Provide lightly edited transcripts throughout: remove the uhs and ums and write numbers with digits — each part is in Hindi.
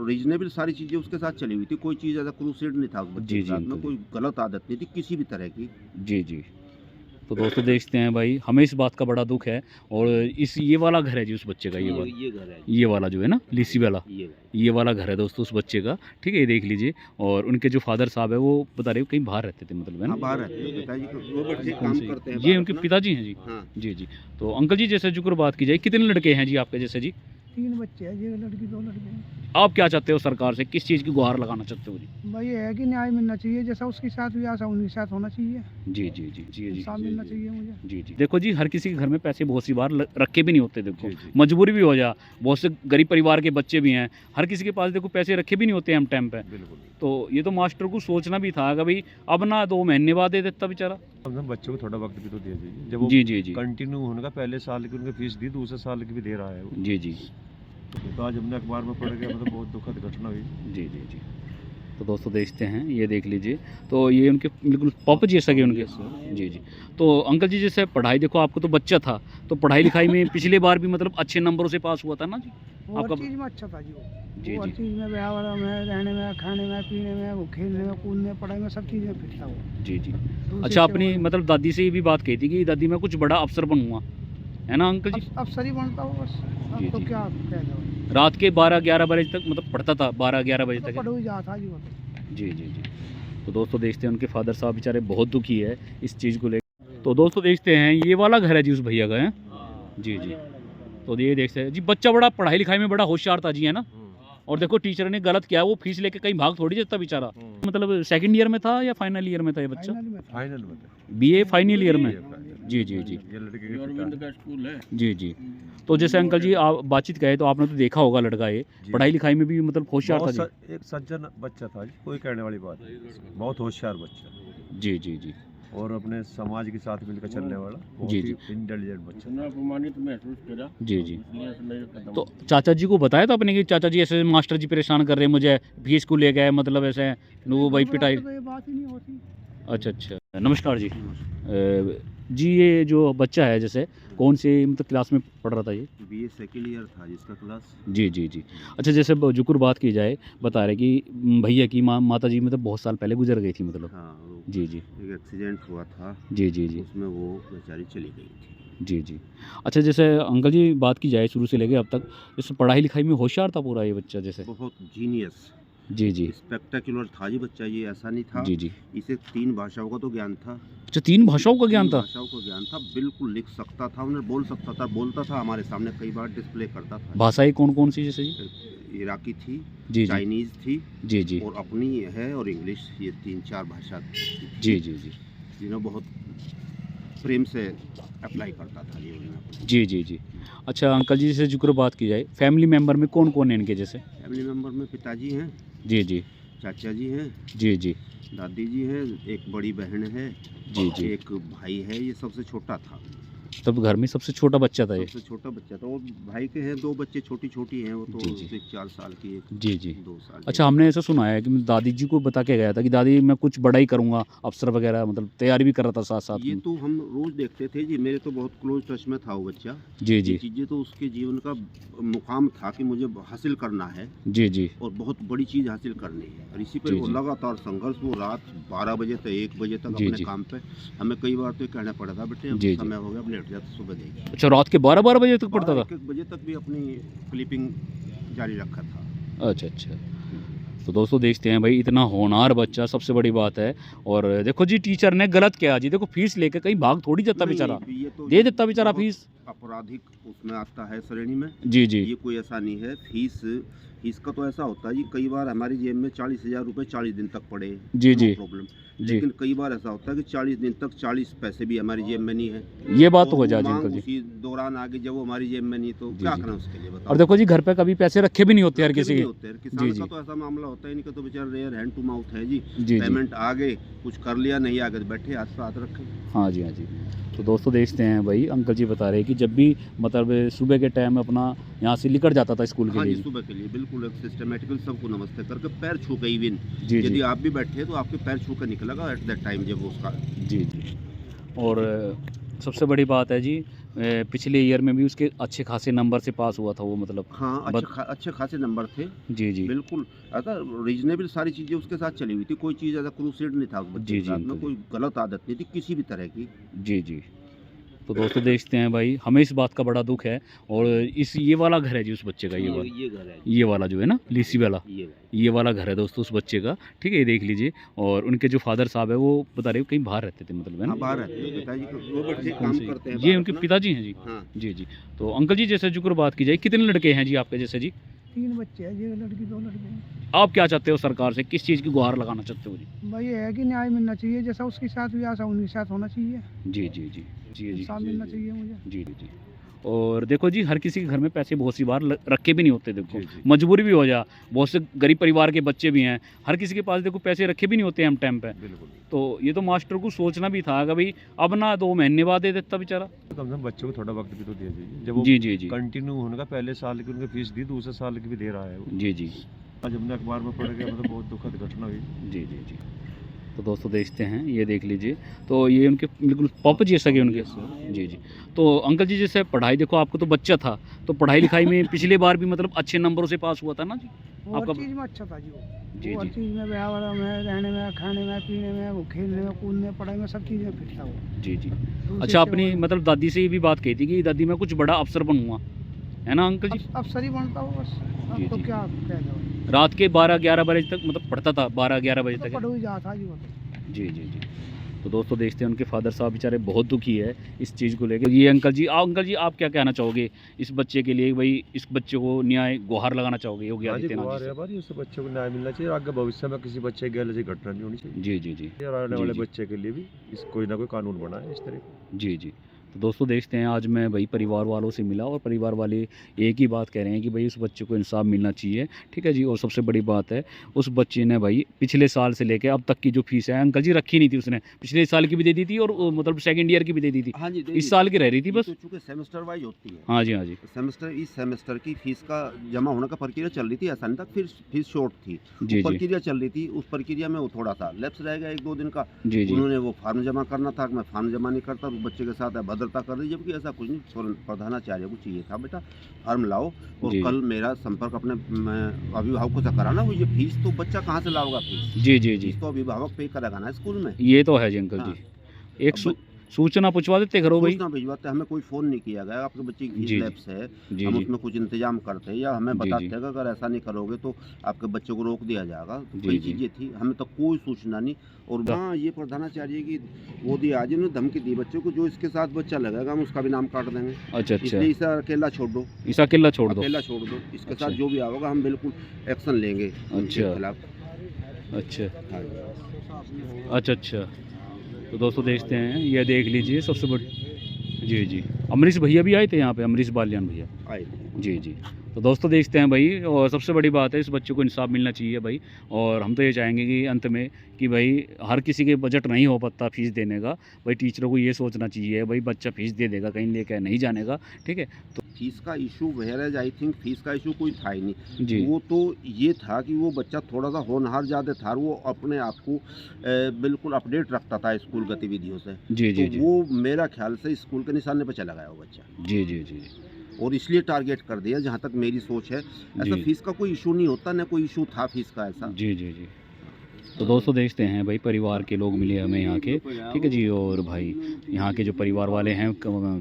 रीजनेबल सारी चीज़ें उसके साथ चली हुई थी, कोई चीज़ ऐसा क्रूसेड नहीं था उस बच्चे जी, के जी, साथ में, अंकल कोई गलत आदत नहीं थी किसी भी तरह की। जी, जी। तो दोस्तों देखते हैं भाई, हमें इस बात का बड़ा दुःख है। और इस ये वाला घर है जी उस बच्चे का, ये वाला। ये घर है, ये वाला जो है ना, लिसी वाला, ये घर। ये वाला घर है दोस्तों उस बच्चे का। ठीक है, ये देख लीजिए। और उनके जो फादर साहब है वो बता रहे हो कहीं बाहर रहते थे, मतलब है हाँ, ना? बाहर रहते हैं पिताजी, वो बच्चे कौन काम से? करते हैं ये बाहर उनके अपना। पिताजी हैं जी? हाँ, जी, जी। तो अंकल जी जैसे जुक्र बात की जाए, कितने लड़के हैं जी आपके जैसे जी? 3 बच्चे हैं जी, लड़की 2 लड़के हैं। आप क्या चाहते हो सरकार से, किस चीज़ की गुहार लगाना चाहते हो जी? भाई ये है कि न्याय मिलना चाहिए, जैसा उसके साथ हुआ ऐसा उनके साथ होना चाहिए। जी, जी, जी, जी, जी। इंसाफ मिलना चाहिए मुझे। जी, जी। देखो जी, हर किसी के घर में पैसे बहुत सी बार रखे भी नहीं होते, देखो जी, जी। मजबूरी भी हो जा, बहुत से गरीब परिवार के बच्चे भी हैं, हर किसी के पास देखो पैसे रखे भी नहीं होते हम टाइम पे। बिल्कुल। तो ये तो मास्टर को सोचना भी था कि भाई अब ना 2 महीने बाद दे देता बेचारा। हमने बच्चों को थोड़ा वक्त भी तो दिया चाहिए। जब वो जी, जी, जी। कंटिन्यू होने का, पहले साल की उनकी फीस दी, दूसरे साल की भी दे रहा है वो। जी, जी। तो आज हमने अखबार में पढ़ के मतलब बहुत दुखद घटना हुई। जी, जी, जी। तो दोस्तों देखते हैं, ये देख लीजिए। तो ये उनके बिल्कुल पापा जी जैसा कि उनके। जी, जी। तो अंकल जी जैसे पढ़ाई, देखो आपको तो बच्चा था, तो पढ़ाई लिखाई में पिछली बार भी मतलब अच्छे नंबरों से पास हुआ था ना जी? वो हर आपका। चीज़ में अच्छा था जी वो। जी, वो हर जी। चीज़ में, व्यवहार में, रहने में, खाने में, पीने में, वो खेलने में, कूदने, पढ़ाई में, सब चीज़ में फिट था वो। जी, जी। दूसरे अच्छा, से अपनी वो- मतलब दादी से ये भी बात कही थी कि दादी मैं कुछ बड़ा अफ़सर बनूँगा, है ना अंकल जी? अफसर ही बनता हो बस। जी, अब तो जी। क्या कह दो। रात के 12-11 बजे तक मतलब पढ़ता था, 12-11 बजे तो तक। पढ़ ही जाता था जी वो तो। जी, जी, जी। तो दोस्तों देखते हैं, उनके फादर साहब बेचारे बहुत दुखी है इस चीज़ को लेकर। तो दोस्तों देखते हैं, ये वाला घर है जी उस भैया का, है? जी, जी। तो ये देखते हैं जी, बच्चा बड़ा पढ़ाई लिखाई में बड़ा होशियार था जी, है ना? और देखो टीचर ने गलत किया, वो फीस लेके कहीं भाग थोड़ी जाता बेचारा। मतलब सेकंड ईयर में था या फाइनल ईयर में था ये बच्चा? फाइनल में था। फाइनल में था। बीए फाइनल ईयर में? ये फाइनल। जी, जी, जी। ये लड़के के पिता। जी, जी। तो जैसे अंकल जी आप बातचीत करें तो आपने तो देखा होगा लड़का ये जी। पढ़ाई लिखाई में भी मतलब होशियार था जी। एक सज्जन बच्चा था जी, कोई कहने वाली बात नहीं। बहुत होशियार बच्चा जी, जी, जी। और अपने समाज के साथ मिलकर चलने वाला बहुत जी, ही इंटेलिजेंट बच्चा। अपमानित महसूस करा, जी, जी। इसलिए इसने ये कदम तो चाचा जी को बताया था आपने कि चाचा जी ऐसे मास्टर जी परेशान कर रहे हैं मुझे, फीस को ले गए, मतलब ऐसे वो भाई पिटाई। तो ये बात ही नहीं होती। अच्छा, अच्छा। नमस्कार जी। जी ये जो बच्चा है जैसे कौन से मतलब क्लास में पढ़ रहा था ये? बीए सेकंड ईयर था जिसका क्लास। जी, जी, जी। अच्छा, जैसे जुक्र बात की जाए, बता रहे कि भैया की माता जी मतलब बहुत साल पहले गुजर गई थी मतलब। हाँ, वो जी, जी। एक एक्सीडेंट हुआ था, जी, जी, जी। उसमें वो बेचारी चली गई थी। जी, जी। अच्छा, जैसे अंकल जी बात की जाए शुरू से लेके अब तक, जैसे पढ़ाई लिखाई में होशियार था पूरा ये बच्चा जैसे? बहुत जीनियस, जी, जी। स्पेक्टेकुलर था जी बच्चा, ये ऐसा नहीं था। जी, जी। इसे 3 भाषाओं का तो ज्ञान था। अच्छा, 3 भाषाओं का ज्ञान 3 था? भाषाओं का ज्ञान था, बिल्कुल लिख सकता था, उन्हें बोल सकता था, बोलता था, हमारे सामने कई बार डिस्प्ले करता था। भाषाएँ कौन-कौन सी जैसे जी? इराकी थी, जी, जी। चाइनीज़ थी जी, जी। और अपनी है और इंग्लिश, ये 3-4 भाषा थी, जी, जी, जी। जिन्हें बहुत प्रेम से अप्लाई करता था ये। जी, जी, जी। अच्छा अंकल जी जैसे ज़िक्र बात की जाए, फैमिली मेंबर में कौन-कौन है इनके जैसे? फैमिली मेंबर में पिताजी हैं, जी, जी। चाचा जी हैं, जी, जी। दादी जी हैं, एक बड़ी बहन है, जी, जी। एक भाई है, ये सबसे छोटा था। तब घर में सबसे छोटा बच्चा था ये? सबसे छोटा बच्चा था, और भाई के हैं 2 बच्चे छोटी-छोटी हैं, वो तो जी, जी। 4 साल की, एक जी, जी। 2 साल की। अच्छा, हमने ऐसा सुना है कि दादी जी को बता के गया था कि दादी मैं कुछ बड़ा ही करूँगा, अफ़सर वगैरह, मतलब तैयारी भी कर रहा था साथ-साथ ये में। तो हम रोज़ देखते थे जी, मेरे तो बहुत क्लोज़ टच में था वो बच्चा। जी, ये जी। चीज़ें तो उसके जीवन का मुकाम था कि मुझे हासिल करना है जी, जी। और बहुत बड़ी चीज़ हासिल करनी है, और इसी पर जी, वो जी। लगातार संघर्ष, वो रात 12 बजे तक 1 बजे तक जी, अपने जी। काम पे। हमें कई बार तो ये कहना पड़ा था, बेटे अब जी, जी। समय हो गया, अब लेट जाते, सुबह देखिए। अच्छा, रात के 12-12 बजे तक पढ़ता था? 1-1 बजे तक भी अपनी क्लिपिंग जारी रखा था। अच्छा, अच्छा। तो दोस्तों देखते हैं भाई, इतना होनहार बच्चा सबसे बड़ी बात है। और देखो जी टीचर ने गलत किया जी, देखो फीस लेके कहीं भाग थोड़ी जाता नहीं, बेचारा, ये तो दे देता बेचारा बहुत फीस। आपराधिक उसमें आता है श्रेणी में। जी, जी। ये कोई ऐसा नहीं है, फीस का तो ऐसा होता है जी, कई बार हमारी जेब में 40,000 रुपये 40 दिन तक पड़े, जी, जी। No problem. जी। लेकिन कई बार ऐसा होता है कि 40 दिन तक 40 पैसे भी हमारी जेब में नहीं है। ये बात तो और हो वो जाए जी मांग अंकल जी। उसी दौरान आ गई, जब वो हमारी जेब में नहीं, तो जी, क्या जी। करें उसके लिए बताओ। और देखो जी घर पे कभी पैसे रखे भी नहीं होते हर रखे भी किसी नहीं के। होते हैं। किसान जी, का जी। तो ऐसा मामला होता है, इनका तो बेचारा रेयर हैंड टू माउथ है जी। जी, जी। पेमेंट आ गए, कुछ कर लिया, नहीं आ गए तो बैठे हाथ पे हाथ रखे। हाँ जी, हाँ जी। तो दोस्तों देखते हैं भाई, अंकल जी बता रहे हैं कि जब भी मतलब सुबह के टाइम अपना यहाँ से निकल जाता था स्कूल के हाँ जी, लिए। सुबह के लिए बिल्कुल एक सिस्टमेटिकल सबको नमस्ते करके पैर छू के, इवन जी, यदि जी। आप भी बैठे तो आपके पैर छू कर निकलेगा एट दैट टाइम जब वो उसका। जी, जी। और सबसे बड़ी बात है जी, पिछले ईयर में भी उसके अच्छे खासे नंबर से पास हुआ था वो, मतलब हाँ, अच्छे खासे नंबर थे। जी जी बिल्कुल, ऐसा रीज़नेबल सारी चीज़ें उसके साथ चली हुई थी, कोई चीज़ ऐसा क्रूसेड नहीं था उस बच्चे जी के जी साथ में, अंकल कोई गलत आदत नहीं थी किसी भी तरह की। जी जी। तो दोस्तों देखते हैं भाई, हमें इस बात का बड़ा दुख है। और इस ये वाला घर है जी उस बच्चे का, ये वाला, ये घर है, ये वाला जो है ना लीसी वाला, ये ये वाला घर है दोस्तों उस बच्चे का। ठीक है, ये देख लीजिए। और उनके जो फादर साहब है वो बता रहे हो कहीं बाहर रहते थे, मतलब है हाँ, ना। बाहर रहते हैं पिताजी वो बच्चे कौन काम से? करते हैं ये बाहर उनके अपना। पिताजी हैं जी। हाँ, जी जी। तो अंकल जी जैसे जुक्र बात की जाए, कितने लड़के हैं जी आपके जैसे जी? 3 बच्चे हैं जी, लड़की 2 लड़के हैं। आप क्या चाहते हो सरकार से, किस चीज़ की गुहार लगाना चाहते हो जी? भाई ये है कि न्याय मिलना चाहिए, जैसा उसके साथ हुआ ऐसा उनके साथ होना चाहिए, जी जी जी जी जी इंसाफ मिलना चाहिए मुझे। जी जी जी। और देखो जी, हर किसी के घर में पैसे बहुत सी बार रखे भी नहीं होते, देखो जी, जी। मजबूरी भी हो जा, बहुत से गरीब परिवार के बच्चे भी हैं, हर किसी के पास देखो पैसे रखे भी नहीं होते हम टाइम पे। बिल्कुल। तो ये तो मास्टर को सोचना भी था कि भाई अब ना 2 महीने बाद दे देता बेचारा। तो कम से कम बच्चों को थोड़ा वक्त भी तो दिया जाइए, जब वो जी जी जी कंटिन्यू होने का, पहले साल की उनकी फीस दी, दूसरे साल की भी दे रहा है वो। जी जी आज हमने अखबार में पढ़ गया, मतलब बहुत दुखद घटना हुई। जी जी जी। तो दोस्तों देखते हैं, ये देख लीजिए। तो ये उनके बिल्कुल पापा जी सगे उनके। जी जी। तो अंकल जी जैसे पढ़ाई, देखो आपको तो बच्चा था, तो पढ़ाई लिखाई में पिछले बार भी मतलब अच्छे नंबरों से पास हुआ था ना जी? वो हर आपका चीज़ में अच्छा था जी वो। जी वो हर जी चीज़ में, व्यवहार में, रहने में, खाने में, पीने में, वो खेलने में, कूदने, पढ़ाई में, सब चीज़ में फिट था वो। जी जी। दूसरे अच्छा, से अपनी वो- मतलब दादी से ये भी बात कही थी कि दादी मैं कुछ बड़ा अफसर बनूंगा, है ना अंकल जी? अफसर ही बनता हो बस, जी, अब तो जी। क्या कह दो। रात के 12-11 बजे तक मतलब पढ़ता था, 12-11 बजे तो तक। पढ़ो ही जाता था जी वो तो। जी जी जी। तो दोस्तों देखते हैं, उनके फादर साहब बेचारे बहुत दुखी है इस चीज़ को लेकर। ये अंकल जी आप क्या कहना चाहोगे इस बच्चे के लिए? भाई इस बच्चे को न्याय गुहार लगाना चाहोगे योगी हाँ जी, आदित्यनाथ गुहार जी है से? हमारी, उस बच्चे को न्याय मिलना चाहिए, आगे भविष्य में किसी बच्चे के ऐसी घटना नहीं होनी चाहिए। जी जी जी और आने जी, वाले जी। बच्चे के लिए भी इस कोई ना कोई कानून बना है इस तरह का। जी जी। तो दोस्तों देखते हैं, आज मैं भाई परिवार वालों से मिला और परिवार वाले एक ही बात कह रहे हैं कि भाई उस बच्चे को इंसाफ मिलना चाहिए। ठीक है जी। और सबसे बड़ी बात है, उस बच्चे ने भाई पिछले साल से लेकर अब तक की जो फीस है अंकल जी रखी नहीं थी उसने, पिछले साल की भी दे दी थी और मतलब सेकंड ईयर की भी दे दी थी, हाँ जी, इस साल की रह रही थी ये बस। तो चूंकि सेमेस्टर वाइज होती है। हाँ जी हाँ जी इस सेमेस्टर की फीस का जमा होने का प्रक्रिया चल रही थी, ऐसा नहीं था फिर फीस शॉर्ट थी। जी वो जी प्रक्रिया चल रही थी, उस प्रक्रिया में वो थोड़ा सा लैप्स रह गया 1-2 दिन का। जी जी उन्होंने वो फार्म जमा करना था, मैं फार्म जमा नहीं करता, उस बच्चे के साथ अभद्रता कर रही, जबकि ऐसा कुछ नहीं। प्रधानाचार्य को चाहिए था बेटा फार्म लाओ, और जी। कल मेरा संपर्क अपने अभिभावकों से कराना। वो ये फीस तो बच्चा कहाँ से लाओगा फीस? जी जी जी। फीस तो अभिभावक पे करेगा ना स्कूल में। ये तो है जी अंकल हाँ। जी। एक अब सूचना पूछवा देते करो भाई। सूचना भिजवाते, हमें कोई फ़ोन नहीं किया गया, आपके बच्चे की जी, फीस जी। लैप्स है, जी हम जी उसमें कुछ इंतजाम करते हैं, या हमें जी, बताते जी। हैं कि अगर ऐसा नहीं करोगे तो आपके बच्चे को रोक दिया जाएगा। जी, कई जी। चीज़ें थी, हमें तो कोई सूचना नहीं। और हाँ, ये प्रधानाचार्य की वो दी, आज इन्होंने धमकी दी बच्चों को, जो इसके साथ बच्चा लगेगा हम उसका भी नाम काट देंगे, अच्छा अच्छा। इसलिए इसे अकेला छोड़ दो, इसा किला छोड़ दो। अकेला छोड़ दो, इसके अच्छा। साथ जो भी आओगा हम बिल्कुल एक्शन लेंगे उनके अच्छा। खिलाफ। अच्छा हाँ जी। अच्छा अच्छा। तो दोस्तों देखते हैं, ये देख लीजिए सबसे बड़ी। जी जी। अमरीश भैया भी आए थे यहाँ पे, अमरीश बालियान भैया। आए। जी जी। तो दोस्तों देखते हैं भाई, और सबसे बड़ी बात है इस बच्चे को इंसाफ मिलना चाहिए भाई। और हम तो ये चाहेंगे कि अंत में कि भाई हर किसी के बजट नहीं हो पाता फीस देने का, भाई टीचरों को ये सोचना चाहिए भाई बच्चा फीस दे देगा, कहीं लेकर नहीं जानेगा। ठीक है। तो फीस का issue where I think fees का इशू कोई था ही नहीं। जी वो तो ये था कि वो बच्चा थोड़ा सा होनहार ज़्यादा था, वो अपने आप को बिल्कुल अपडेट रखता था स्कूल गतिविधियों से। जी जी तो जी वो मेरा ख्याल से स्कूल के निशाने पर चला गया वो बच्चा, जी जी जी और इसलिए टारगेट कर दिया, जहाँ तक मेरी सोच है। ऐसा जी। फीस का कोई इशू नहीं होता, ना कोई इशू था फीस का ऐसा। जी जी जी। तो दोस्तों देखते हैं भाई, परिवार के लोग मिले हमें यहाँ के। ठीक है जी। और भाई यहाँ के जो परिवार वाले हैं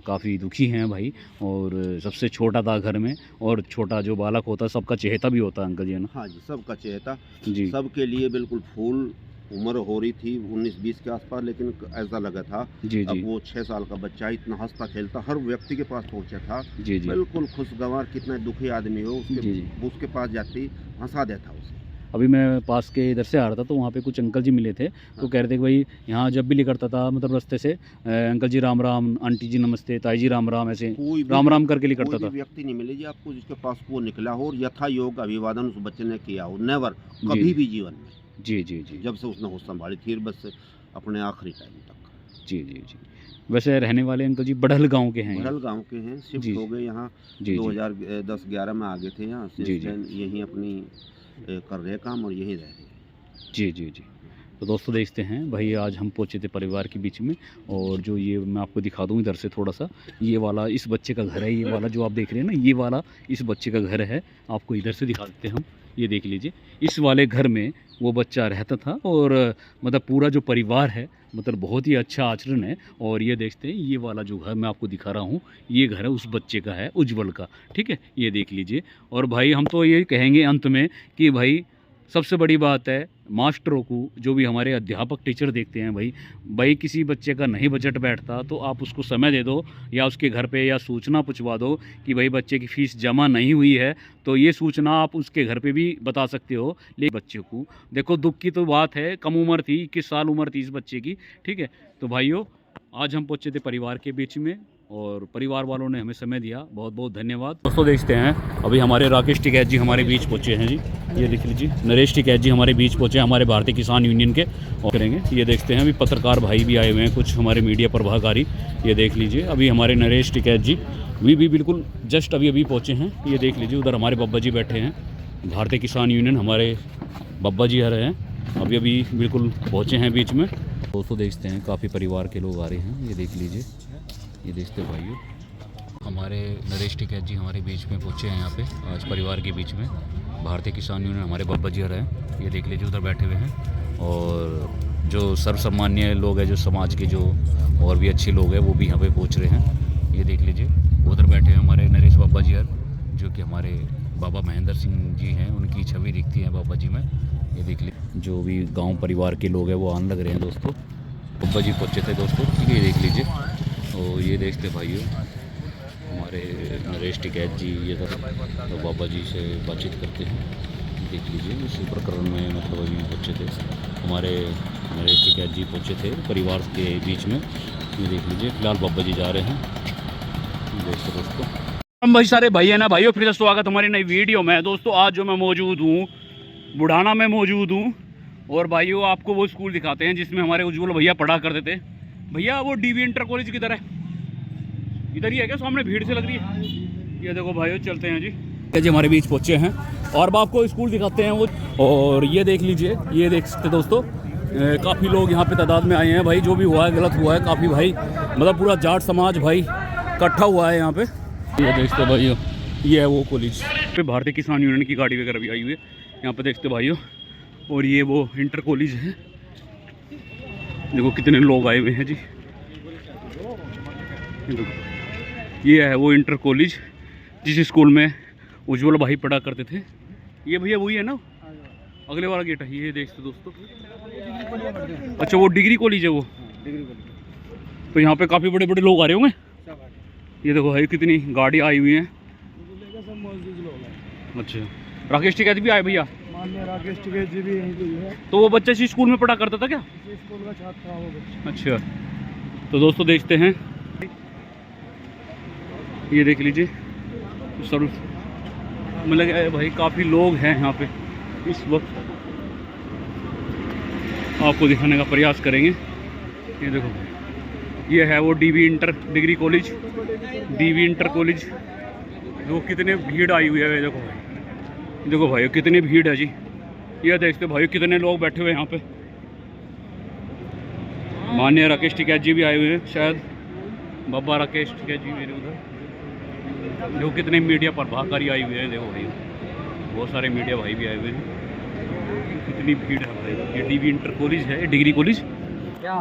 काफ़ी दुखी हैं भाई। और सबसे छोटा था घर में, और छोटा जो बालक होता है सबका चहेता भी होता है अंकल जी, है ना? हाँ जी, सबका चेहता, जी सबके लिए बिल्कुल फूल। उम्र हो रही थी 19-20 के आसपास, लेकिन ऐसा लगा था जी अब जी वो 6 साल का बच्चा इतना हंसता खेलता हर व्यक्ति के पास पहुंचा था, जी जी बिल्कुल खुशगवार। कितना दुखी आदमी हो जी, जी। उसके पास जाते ही हंसा देता उसे। अभी मैं पास के इधर से आ रहा था, तो वहाँ पे कुछ अंकल जी मिले थे, तो कह रहे थे कि भाई यहाँ जब भी निकलता था मतलब रास्ते से अंकल जी राम राम, आंटी जी नमस्ते, ताई जी राम राम, ऐसे कोई भी राम राम करके कोई निकलता भी था। व्यक्ति नहीं मिले जी आपको जिसके पास वो निकला हो और यथा योग अभिवादन उस बच्चे ने किया हो। नेवर, जी। कभी भी जीवन में, जी जी जी जब से उसने होश संभाली थी बस अपने आखिरी टाइम तक। जी जी जी। वैसे रहने वाले अंकल जी बड़हल गांव के हैं? भरल गांव के हैं, शिफ्ट जी। हो गए यहाँ। जी जी 2010-11 में आ गए थे यहाँ, जी, जी। यहीं अपनी कर रहे काम और यहीं रह रहे हैं। जी जी जी। तो दोस्तों देखते हैं भाई, आज हम पहुंचे थे परिवार के बीच में, और जो ये मैं आपको दिखा दूं इधर से थोड़ा सा, ये वाला इस बच्चे का घर है, ये वाला जो आप देख रहे हैं ना, ये वाला इस बच्चे का घर है। आपको इधर से दिखा देते हैं हम, ये देख लीजिए, इस वाले घर में वो बच्चा रहता था, और मतलब पूरा जो परिवार है मतलब बहुत ही अच्छा आचरण है। और ये देखते हैं, ये वाला जो घर मैं आपको दिखा रहा हूँ, ये घर है उस बच्चे का है, उज्जवल का, ठीक है, ये देख लीजिए। और भाई हम तो ये कहेंगे अंत में कि भाई सबसे बड़ी बात है मास्टरों को, जो भी हमारे अध्यापक टीचर देखते हैं भाई किसी बच्चे का नहीं बजट बैठता तो आप उसको समय दे दो, या उसके घर पे या सूचना पूछवा दो कि भाई बच्चे की फ़ीस जमा नहीं हुई है, तो ये सूचना आप उसके घर पे भी बता सकते हो। लेकिन बच्चे को देखो, दुख की तो बात है, कम उम्र थी, 21 साल उम्र थी इस बच्चे की, ठीक है। तो भाइयों, आज हम पहुँचे थे परिवार के बीच में, और परिवार वालों ने हमें समय दिया, बहुत बहुत धन्यवाद। दोस्तों देखते हैं, अभी हमारे राकेश टिकैत जी हमारे बीच पहुँचे हैं जी, ये देख लीजिए, नरेश टिकैत जी हमारे बीच पहुँचे, हमारे भारतीय किसान यूनियन के, और करेंगे ये देखते हैं। अभी पत्रकार भाई भी आए हुए हैं, कुछ हमारे मीडिया प्रभाकारी, ये देख लीजिए। अभी हमारे नरेश टिकैत जी भी बिल्कुल जस्ट अभी पहुँचे हैं, ये देख लीजिए। उधर हमारे बब्बा जी बैठे हैं, भारतीय किसान यूनियन हमारे बब्बा जी आ रहे हैं, अभी बिल्कुल पहुँचे हैं बीच में। दोस्तों देखते हैं, काफ़ी परिवार के लोग आ रहे हैं, ये देख लीजिए, ये देखते भाइयों, हमारे नरेश टिकैत जी हमारे बीच में पहुँचे हैं यहाँ पे आज परिवार के बीच में। भारतीय किसान यूनियन हमारे बब्बा जी आ रहे हैं, ये देख लीजिए, उधर बैठे हुए हैं। और जो सर्वसामान्य लोग हैं, जो समाज के जो और भी अच्छे लोग हैं, वो भी यहाँ पे पहुँच रहे हैं, ये देख लीजिए। उधर बैठे हैं हमारे नरेश बाबा जी यार, जो कि हमारे बाबा महेंद्र सिंह जी हैं, उनकी छवि दिखती है बाबा जी में, ये देख लीजिए। जो भी गाँव परिवार के लोग हैं वो आने लग रहे हैं दोस्तों। बब्बा जी पहुँचे थे दोस्तों, ठीक है, ये देख लीजिए। और ये देखते भाइयों, हमारे नरेश टिकैत जी ये तो बाबा जी से बातचीत करते हैं, देख लीजिए। इस प्रकरण में मतलब अभी पहुँचे थे हमारे नरेश टिकैत जी, पहुँचे थे परिवार के बीच में, ये देख लीजिए। फिलहाल बाबा जी जा रहे हैं, देखते दोस्तों। हम भाई सारे भाई है ना भाइयों, फिर से स्वागत हमारी नई वीडियो में। दोस्तों आज जो मैं मौजूद हूँ बुढ़ाना में मौजूद हूँ, और भाइयों आपको वो स्कूल दिखाते हैं जिसमें हमारे उज्जवल भैया पढ़ा करते थे। भैया वो डीवी इंटर कॉलेज किधर है? इधर ही है क्या? सामने भीड़ से लग रही है। ये देखो भाइयों, चलते हैं जी हमारे बीच पहुँचे हैं, और अब आपको स्कूल दिखाते हैं वो। और ये देख लीजिए, ये देख सकते दोस्तों, काफ़ी लोग यहाँ पे तादाद में आए हैं भाई। जो भी हुआ है गलत हुआ है, काफ़ी भाई मतलब पूरा जाट समाज भाई इकट्ठा हुआ है यहाँ पे। ये देखते भाइयों, ये है वो कॉलेज पे भारतीय किसान यूनियन की गाड़ी वगैरह भी आई हुई है यहाँ पे, देखते भाइयों। और ये वो इंटर कॉलेज है, देखो कितने लोग आए हुए हैं जी। ये है वो इंटर कॉलेज जिस स्कूल में उज्जवल भाई पढ़ा करते थे। ये भैया वही है ना, अगले वाला गेट है, ये देखते दोस्तों। अच्छा वो डिग्री कॉलेज है वो, तो यहाँ पे काफ़ी बड़े बड़े लोग आ रहे होंगे। ये देखो भाई कितनी गाड़ी आई हुई है। अच्छा राकेश टिकैत भी आए भैया? राकेश टिकैत जी भी यहीं पे है। तो वो बच्चा इसी स्कूल में पढ़ा करता था क्या? स्कूल का छात्र था वो बच्चा। अच्छा, तो दोस्तों देखते हैं, ये देख लीजिए सर, मतलब भाई काफ़ी लोग हैं यहाँ पे इस वक्त, आपको दिखाने का प्रयास करेंगे। ये देखो भाई, ये है वो DV inter degree college, DV inter college. देखो कितने भीड़ आई हुई है, देखो भाई, देखो भाई कितनी भीड़ है जी। ये देखते भाई कितने लोग बैठे हुए हैं यहाँ पे। माननीय राकेश टिकैत जी भी आए हुए हैं, शायद बाबा राकेश टिकैत जी मेरे उधर। देखो कितने मीडिया प्रभाकारी आई हुई है, देखो भाई बहुत सारे मीडिया भाई भी आए हुए हैं, कितनी भीड़ है भाई। ये डीवी इंटर कॉलेज है, डिग्री कॉलेज क्या।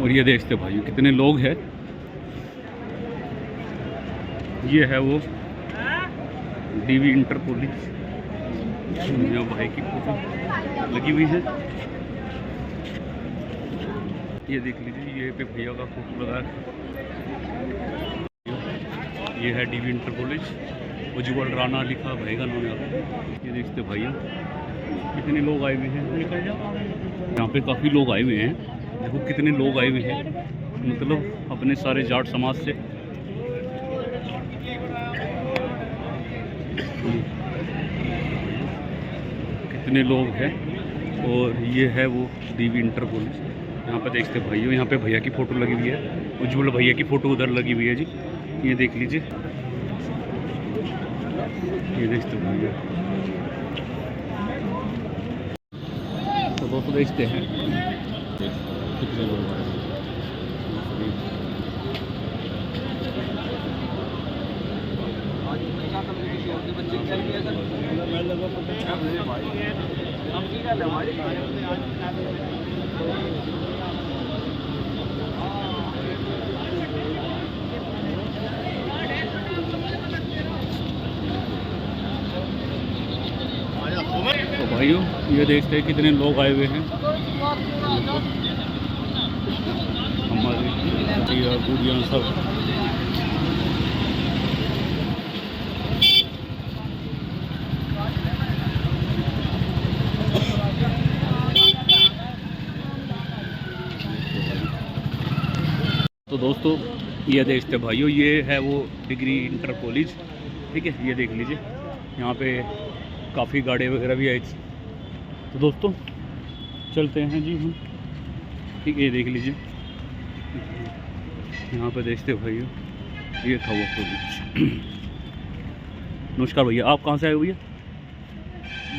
और ये देखते भाई कितने लोग हैं। ये है वो डीवी इंटर कॉलेज, यहाँ भाई की फोटो लगी हुई है, ये देख लीजिए। ये पे भैया का फोटो लगा है। ये है डीवी इंटर कॉलेज, उज्जवल राणा लिखा भाई का नाम है। ये देखते भाइयों कितने लोग आए हुए हैं, यहाँ पे काफ़ी लोग आए हुए हैं। देखो कितने लोग आए हुए हैं, मतलब अपने सारे जाट समाज से। कितने लोग हैं। और ये है वो डीवी इंटर कॉलेज, यहाँ पे देखते भाइयों, यहाँ पे भैया की फ़ोटो लगी हुई है, उज्जवल भैया की फ़ोटो उधर लगी हुई है जी। ये देख लीजिए, ये देखते भैया। तो दोस्तों देखते हैं कितने लोग आए हैं। तो भाइयों ये देखते हैं कितने लोग आए हुए हैं हमारे गुड़िया सब। तो दोस्तों ये देखते भाइयों ये है वो डिग्री इंटर कॉलेज, ठीक है। ये देख लीजिए यहाँ पे काफ़ी गाड़ी वगैरह भी आई थी। तो दोस्तों चलते हैं जी हम, ठीक है। ये देख लीजिए यहाँ पे देखते भाइयों ये था वो कॉलेज। नमस्कार भैया, आप कहाँ से आए हो भैया?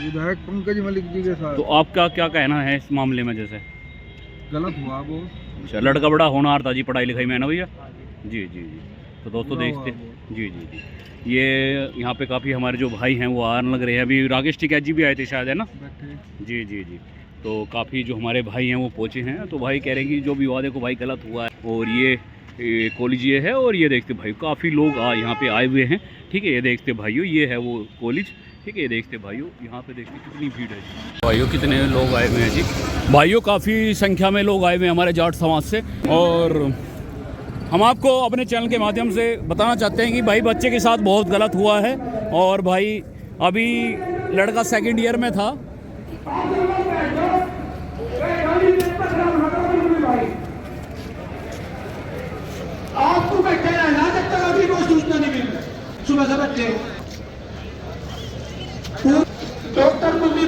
विधायक पंकज मलिक जी के साथ। तो आपका क्या कहना है इस मामले में? जैसे गलत हुआ वो। अच्छा, लड़का बड़ा होनहार था जी पढ़ाई लिखाई में, है ना भैया? जी जी जी। तो दोस्तों देखते जी जी जी ये यहाँ पे काफ़ी हमारे जो भाई हैं वो आने लग रहे हैं। अभी राकेश टिकैत जी भी आए थे शायद, है ना? जी जी जी। तो काफ़ी जो हमारे भाई हैं वो पहुँचे हैं। तो भाई कह रहे हैं कि जो भी हुआ देखो भाई गलत हुआ है। और ये कॉलेज ये है और ये देखते भाई काफ़ी लोग यहाँ पे आए हुए हैं, ठीक है। ये देखते भाइयों ये है वो कॉलेज, ठीक है। ये देखते भाइयों यहाँ पे देखते कितनी भीड़ है जी। भाइयों कितने लोग आए हुए हैं जी। भाइयों काफ़ी संख्या में लोग आए हुए हैं हमारे जाट समाज से। और हम आपको अपने चैनल के माध्यम से बताना चाहते हैं कि भाई बच्चे के साथ बहुत गलत हुआ है। और भाई अभी लड़का सेकंड ईयर में था। आपको बैठे रहना जब तक अभी कोई सूचना नहीं मिल रही। सुबह से बच्चे डॉक्टर को भी